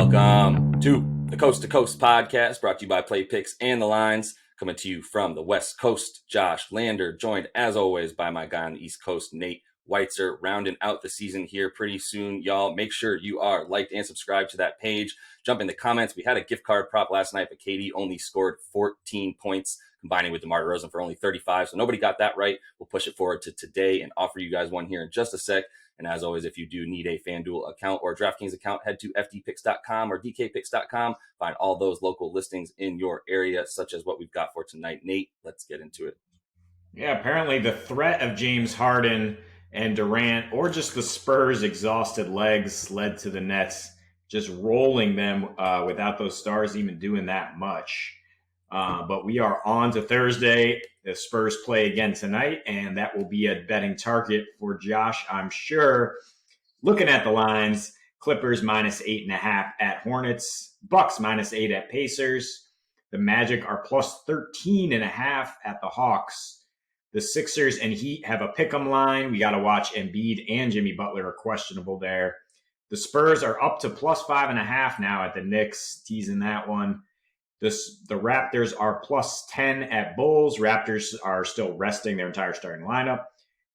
Welcome to the Coast to Coast podcast, brought to you by Play Picks and the Lines. Coming to you from the West Coast, Josh Lander, joined as always by my guy on the East Coast, Nate Weitzer, rounding out the season here pretty soon. Y'all, make sure you are liked and subscribed to that page. Jump in the comments. We had a gift card prop last night, but Katie only scored 14 points, combining with DeMar DeRozan for only 35. So nobody got that right. We'll push it forward to today and offer you guys one here in just a sec. And as always, if you do need a FanDuel account or a DraftKings account, head to fdpicks.com or dkpicks.com. Find all those local listings in your area, such as what we've got for tonight. Nate, let's get into it. Yeah, apparently the threat of James Harden and Durant, or just the Spurs' exhausted legs, led to the Nets just rolling them without those stars even doing that much. But we are on to Thursday. The Spurs play again tonight, and that will be a betting target for Josh, I'm sure. Looking at the lines, Clippers minus 8.5 at Hornets, Bucks minus 8 at Pacers. The Magic are plus 13.5 at the Hawks. The Sixers and Heat have a pick'em line. We got to watch Embiid and Jimmy Butler are questionable there. The Spurs are up to plus 5.5 now at the Knicks, teasing that one. The Raptors are plus 10 at Bulls. Raptors are still resting their entire starting lineup.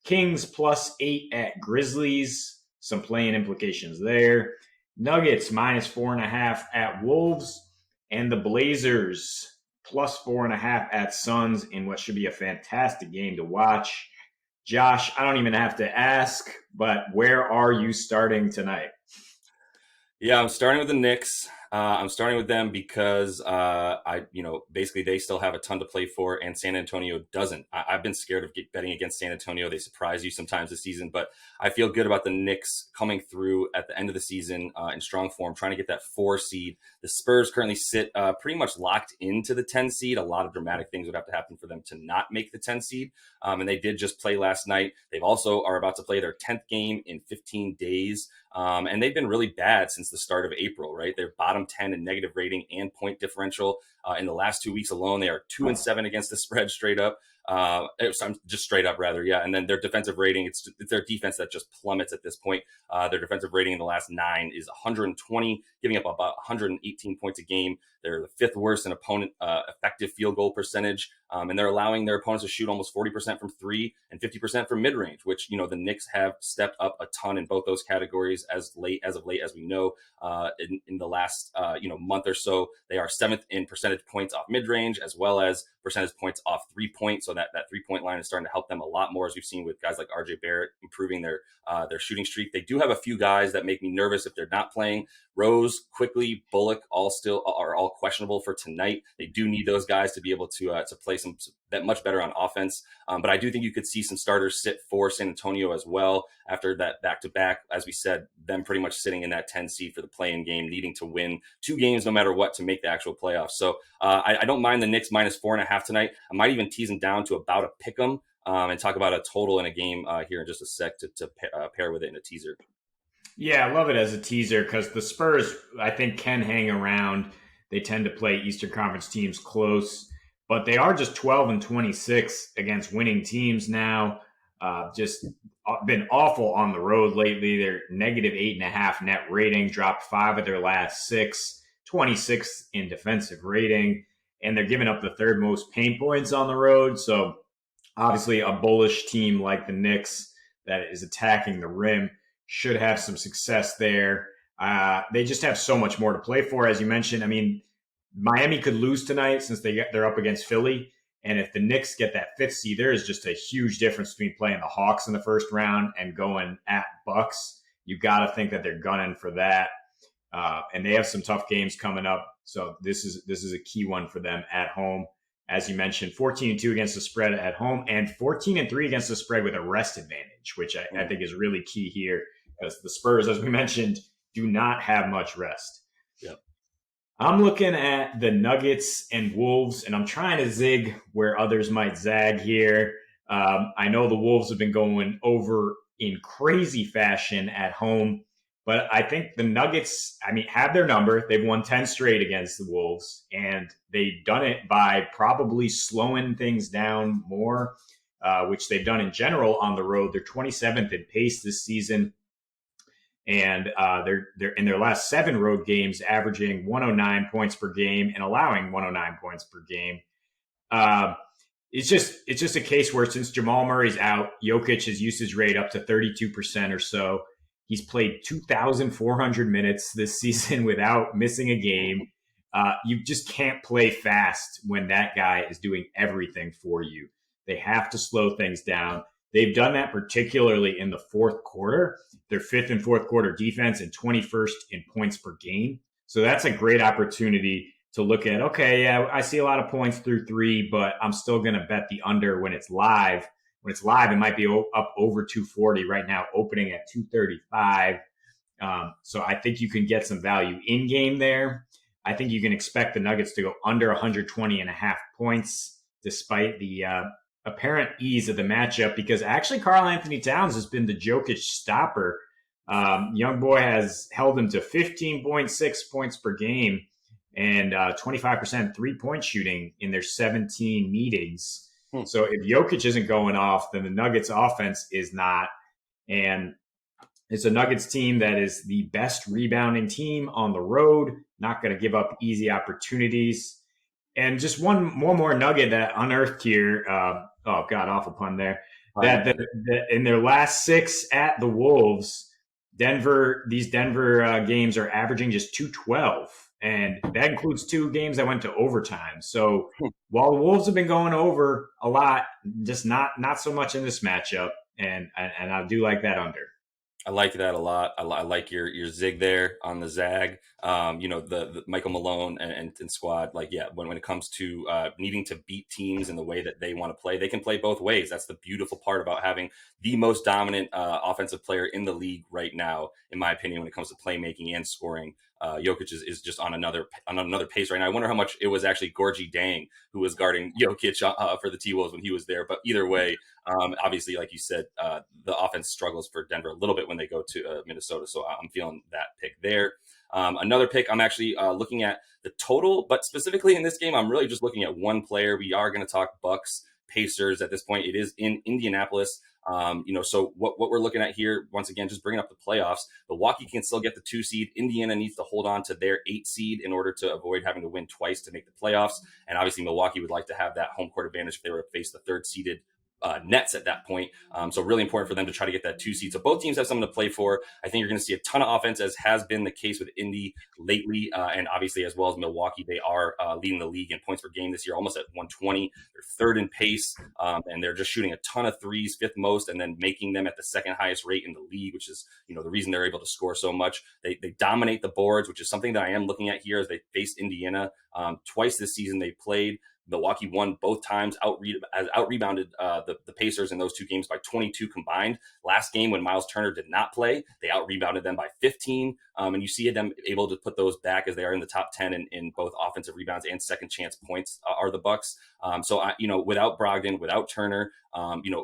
Kings plus 8 at Grizzlies. Some playing implications there. Nuggets minus 4.5 at Wolves. And the Blazers plus 4.5 at Suns in what should be a fantastic game to watch. Josh, I don't even have to ask, but where are you starting tonight? Yeah, I'm starting with the Knicks. I'm starting with them because basically they still have a ton to play for, and San Antonio doesn't. I've been scared of betting against San Antonio. They surprise you sometimes this season, but I feel good about the Knicks coming through at the end of the season in strong form, trying to get that 4 seed. The Spurs currently sit pretty much locked into the 10 seed. A lot of dramatic things would have to happen for them to not make the 10 seed, and they did just play last night. They've also are about to play their 10th game in 15 days. And they've been really bad since the start of April, right? They're bottom 10 in negative rating and point differential. In the last 2 weeks alone, they are 2-7 against the spread straight up. Just straight up rather. Yeah. And then their defensive rating, it's their defense that just plummets at this point. Their defensive rating in the last 9 is 120, giving up about 118 points a game. They're the 5th worst in opponent effective field goal percentage. And they're allowing their opponents to shoot almost 40% from 3 and 50% from mid-range, which, the Knicks have stepped up a ton in both those categories as of late as we know. In the last month or so, they are 7th in percentage points off mid-range, as well as percentage points off 3-point. So that 3-point line is starting to help them a lot more, as we've seen with guys like RJ Barrett improving their shooting streak. They do have a few guys that make me nervous if they're not playing. Rose, Quickly, Bullock are all questionable for tonight. They do need those guys to be able to play that much better on offense. But I do think you could see some starters sit for San Antonio as well after that back-to-back. As we said, them pretty much sitting in that 10 seed for the play-in game, needing to win 2 games no matter what to make the actual playoffs. So I don't mind the Knicks minus 4.5 tonight. I might even tease them down to about a pick 'em and talk about a total in a game here in just a sec to pair with it in a teaser. Yeah, I love it as a teaser because the Spurs, I think, can hang around. They tend to play Eastern Conference teams close, but they are just 12-26 against winning teams now. Just been awful on the road lately. They're negative 8.5 net rating, dropped 5 of their last 6, 26th in defensive rating, and they're giving up the 3rd most paint points on the road. So obviously a bullish team like the Knicks that is attacking the rim should have some success there. They just have so much more to play for, as you mentioned. I mean, Miami could lose tonight since they're up against Philly. And if the Knicks get that 5th seed, there is just a huge difference between playing the Hawks in the first round and going at Bucks. You got to think that they're gunning for that. And they have some tough games coming up. So this is a key one for them at home. As you mentioned, 14-2 against the spread at home and 14-3 against the spread with a rest advantage, which I think is really key here because the Spurs, as we mentioned, do not have much rest. Yep. I'm looking at the Nuggets and Wolves, and I'm trying to zig where others might zag here. I know the Wolves have been going over in crazy fashion at home, but I think the Nuggets, have their number. They've won 10 straight against the Wolves, and they've done it by probably slowing things down more, which they've done in general on the road. They're 27th in pace this season. and they're in their last 7 road games, averaging 109 points per game and allowing 109 points per game. Uh, it's just a case where since Jamal Murray's out, Jokic's usage rate up to 32% or so. He's played 2,400 minutes this season without missing a game. You just can't play fast when that guy is doing everything for you. They have to slow things down. They've done that particularly in the fourth quarter. They're fifth and fourth quarter defense and 21st in points per game. So that's a great opportunity to look at, okay, yeah, I see a lot of points through 3, but I'm still going to bet the under when it's live. When it's live, it might be up over 240 right now, opening at 235. So I think you can get some value in game there. I think you can expect the Nuggets to go under 120 and a half points, despite the apparent ease of the matchup, because actually Karl Anthony Towns has been the Jokic stopper. Young boy has held him to 15.6 points per game and 25% 3-point shooting in their 17 meetings. So if Jokic isn't going off, then the Nuggets offense is not. And it's a Nuggets team that is the best rebounding team on the road, not going to give up easy opportunities. And just one more nugget that unearthed here. God, awful pun there. That in their last 6 at the Wolves, these Denver games are averaging just 212. And that includes 2 games that went to overtime. So while the Wolves have been going over a lot, just not so much in this matchup. And I do like that under. I like that a lot. I like your zig there on the zag. The Michael Malone and squad. Like, yeah, when it comes to needing to beat teams in the way that they want to play, they can play both ways. That's the beautiful part about having the most dominant offensive player in the league right now, in my opinion, when it comes to playmaking and scoring. Jokic is just on another pace right now. I wonder how much it was actually Gorgie Dang who was guarding Jokic for the T-Wolves when he was there. But either way, obviously, like you said, the offense struggles for Denver a little bit when they go to Minnesota. So I'm feeling that pick there. Another pick, I'm actually looking at the total, but specifically in this game, I'm really just looking at one player. We are going to talk Bucks, Pacers at this point. It is in Indianapolis. So what we're looking at here, once again, just bringing up the playoffs, Milwaukee can still get the 2 seed. Indiana needs to hold on to their 8 seed in order to avoid having to win twice to make the playoffs. And obviously Milwaukee would like to have that home court advantage if they were to face the 3rd seeded Nets at that point. So really important for them to try to get that 2 seed. So both teams have something to play for. I think you're going to see a ton of offense, as has been the case with Indy lately. And obviously, as well as Milwaukee, they are leading the league in points per game this year, almost at 120. They're 3rd in pace, and they're just shooting a ton of threes, 5th most, and then making them at the 2nd highest rate in the league, which is, the reason they're able to score so much. They dominate the boards, which is something that I am looking at here as they face Indiana. Twice this season they played. Milwaukee won both times, out-rebounded the Pacers in those 2 games by 22 combined. Last game, when Miles Turner did not play, they out-rebounded them by 15. And you see them able to put those back as they are in the top 10 in both offensive rebounds and second chance points are the Bucks. Without Brogdon, without Turner,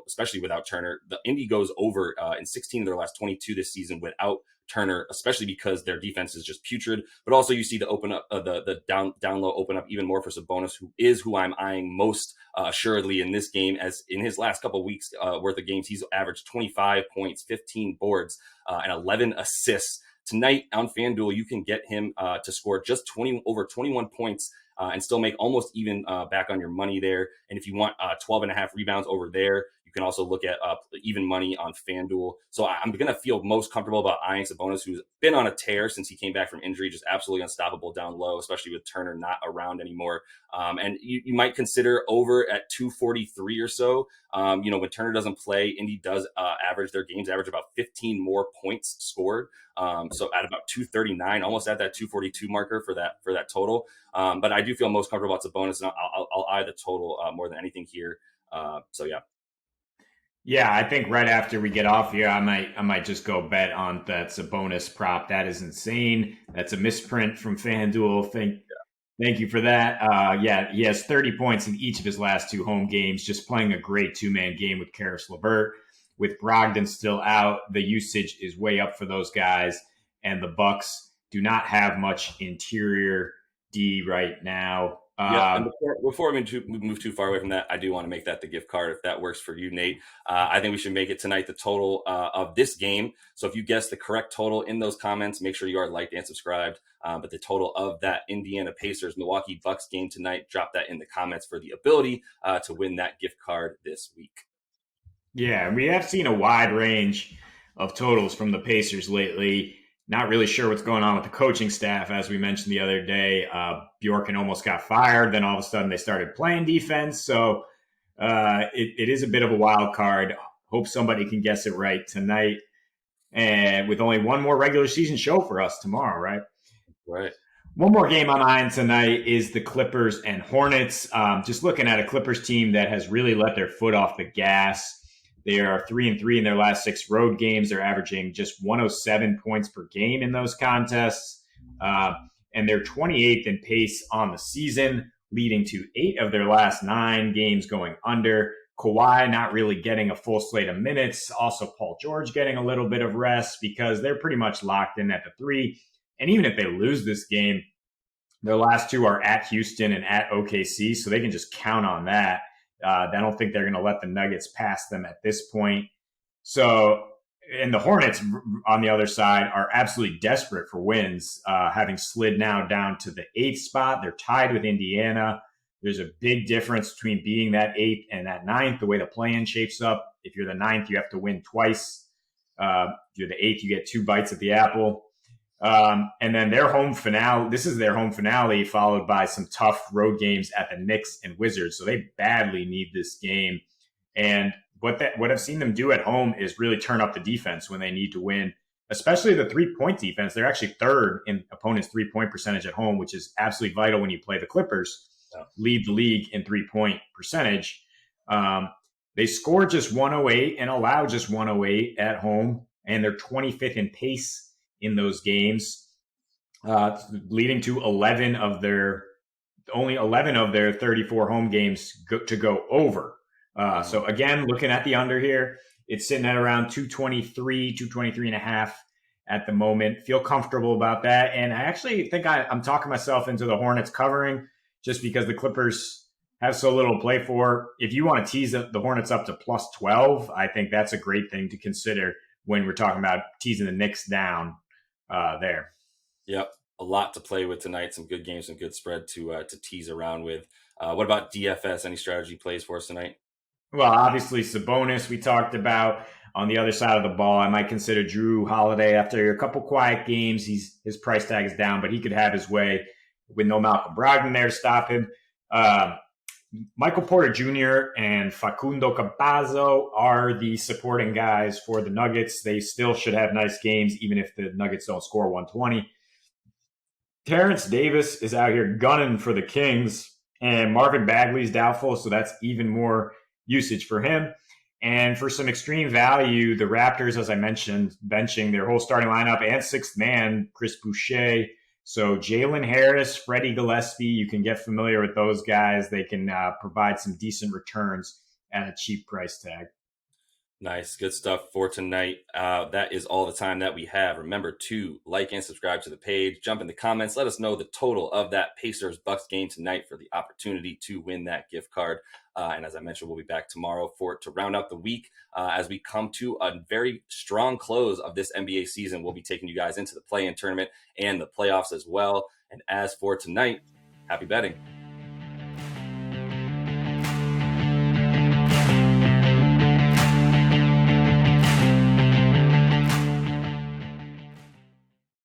especially without Turner, the Indy goes over in 16 of their last 22 this season without Turner, especially because their defense is just putrid. But also you see the open up, the down low open up even more for Sabonis, who I'm eyeing most assuredly in this game. As in his last couple of weeks worth of games, he's averaged 25 points, 15 boards, and 11 assists. Tonight on FanDuel, you can get him to score just over 21 points and still make almost even back on your money there. And if you want 12 and a half rebounds over there, you can also look at even money on FanDuel. So I'm going to feel most comfortable about eyeing Sabonis, who's been on a tear since he came back from injury, just absolutely unstoppable down low, especially with Turner not around anymore. And you might consider over at 243 or so. When Turner doesn't play, Indy does their games average about 15 more points scored. So at about 239, almost at that 242 marker for that total. But I do feel most comfortable about Sabonis, and I'll eye the total more than anything here. Yeah. Yeah, I think right after we get off here, I might just go bet on that Sabonis prop. That is insane. That's a misprint from FanDuel. Thank you for that. He has 30 points in each of his last 2 home games, just playing a great 2-man game with Karis LeVert. With Brogdon still out, the usage is way up for those guys, and the Bucks do not have much interior D right now. Yep. And before we move too far away from that, I do want to make that the gift card if that works for you, Nate. I think we should make it tonight the total of this game. So if you guess the correct total in those comments, make sure you are liked and subscribed. But the total of that Indiana Pacers Milwaukee Bucks game tonight, drop that in the comments for the ability to win that gift card this week. Yeah, we have seen a wide range of totals from the Pacers lately. Not really sure what's going on with the coaching staff. As we mentioned the other day, Bjorken almost got fired. Then all of a sudden they started playing defense. So it is a bit of a wild card. Hope somebody can guess it right tonight. And with only one more regular season show for us tomorrow, right? Right. One more game on mine tonight is the Clippers and Hornets. Just looking at a Clippers team that has really let their foot off the gas. They are 3-3 in their last 6 road games. They're averaging just 107 points per game in those contests. And they're 28th in pace on the season, leading to 8 of their last 9 games going under. Kawhi not really getting a full slate of minutes. Also, Paul George getting a little bit of rest because they're pretty much locked in at the 3. And even if they lose this game, their last 2 are at Houston and at OKC, so they can just count on that. I don't think they're going to let the Nuggets pass them at this point. So, and the Hornets on the other side are absolutely desperate for wins, having slid now down to the 8th spot. They're tied with Indiana. There's a big difference between being that 8th and that 9th, the way the play-in shapes up. If you're the 9th, you have to win twice. If you're the 8th, you get 2 bites at the apple. And then their home finale, this is their home finale, followed by some tough road games at the Knicks and Wizards. So they badly need this game. And what I've seen them do at home is really turn up the defense when they need to win, especially the 3-point defense. They're actually 3rd in opponents' 3-point percentage at home, which is absolutely vital when you play the Clippers. Lead the league in 3-point percentage. They score just 108 and allow just 108 at home, and they're 25th in pace in those games, leading to 11 of their 34 home games to go over. So again, looking at the under here, it's sitting at around 223 and a half at the moment. Feel comfortable about that. And I actually think I'm talking myself into the Hornets covering just because the Clippers have so little to play for. If you want to tease the Hornets up to plus 12, I think that's a great thing to consider when we're talking about teasing the Knicks down there. Yep. A lot to play with tonight. Some good games, some good spread to tease around with. What about DFS? Any strategy plays for us tonight? Well, obviously Sabonis we talked about. On the other side of the ball, I might consider Drew Holiday after a couple quiet games. His price tag is down, but he could have his way with no Malcolm Brogdon there to stop him. Michael Porter Jr. and Facundo Campazzo are the supporting guys for the Nuggets. They still should have nice games, even if the Nuggets don't score 120. Terrence Davis is out here gunning for the Kings, and Marvin Bagley's doubtful, so that's even more usage for him. And for some extreme value, the Raptors, as I mentioned, benching their whole starting lineup and 6th man, Chris Boucher. So Jalen Harris, Freddie Gillespie, you can get familiar with those guys. They can provide some decent returns at a cheap price tag. Nice. Good stuff for tonight. That is all the time that we have. Remember to like and subscribe to the page. Jump in the comments. Let us know the total of that Pacers-Bucks game tonight for the opportunity to win that gift card. And as I mentioned, we'll be back tomorrow to round out the week as we come to a very strong close of this NBA season. We'll be taking you guys into the play-in tournament and the playoffs as well. And as for tonight, happy betting.